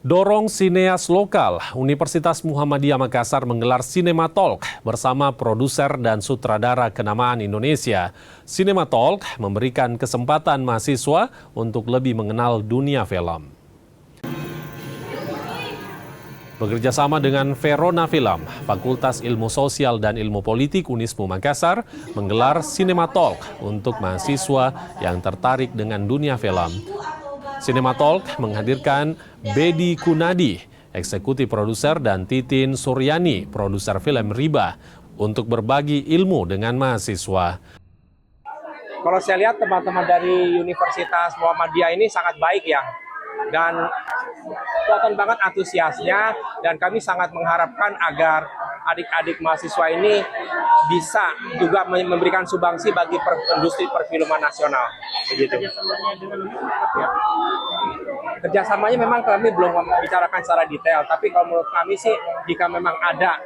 Dorong sineas lokal, Universitas Muhammadiyah Makassar menggelar Cinema Talk bersama produser dan sutradara kenamaan Indonesia. Cinema Talk memberikan kesempatan mahasiswa untuk lebih mengenal dunia film. Bekerjasama dengan Verona Film, Fakultas Ilmu Sosial dan Ilmu Politik Unismu Makassar menggelar Cinema Talk untuk mahasiswa yang tertarik dengan dunia film. Cinema Talk menghadirkan Bedi Kunadi, eksekutif produser, dan Titin Suryani, produser film Riba, untuk berbagi ilmu dengan mahasiswa. Kalau saya lihat teman-teman dari Universitas Muhammadiyah ini sangat baik ya, dan kelihatan banget antusiasnya, dan kami sangat mengharapkan agar adik-adik mahasiswa ini bisa juga memberikan sumbangsi bagi industri perfilman nasional. Begitu. Kerjasamanya memang kami belum membicarakan secara detail, tapi kalau menurut kami sih jika memang ada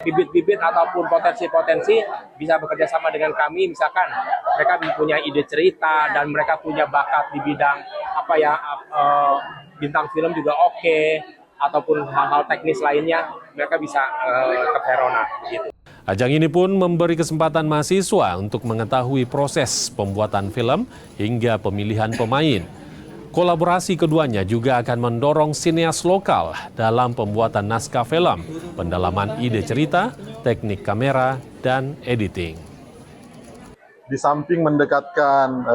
bibit-bibit ataupun potensi-potensi bisa bekerja sama dengan kami, misalkan mereka mempunyai ide cerita dan mereka punya bakat di bidang bintang film juga oke, ataupun hal-hal teknis lainnya, mereka bisa ke Verona gitu. Ajang ini pun memberi kesempatan mahasiswa untuk mengetahui proses pembuatan film hingga pemilihan pemain. Kolaborasi keduanya juga akan mendorong sineas lokal dalam pembuatan naskah film, pendalaman ide cerita, teknik kamera, dan editing. Di samping mendekatkan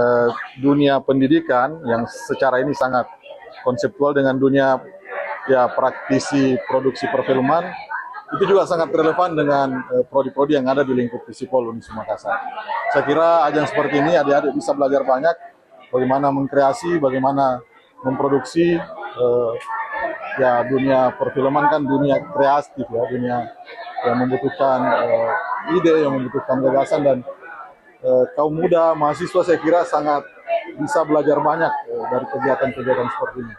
dunia pendidikan yang secara ini sangat konseptual dengan dunia praktisi produksi perfilman, itu juga sangat relevan dengan prodi-prodi yang ada di lingkup Visipol Unismu Makassar. Saya kira ajang seperti ini adik-adik bisa belajar banyak bagaimana mengkreasi, bagaimana memproduksi. Dunia perfilman kan dunia kreatif ya, dunia yang membutuhkan ide, yang membutuhkan gagasan, dan kaum muda mahasiswa saya kira sangat bisa belajar banyak dari kegiatan-kegiatan seperti ini.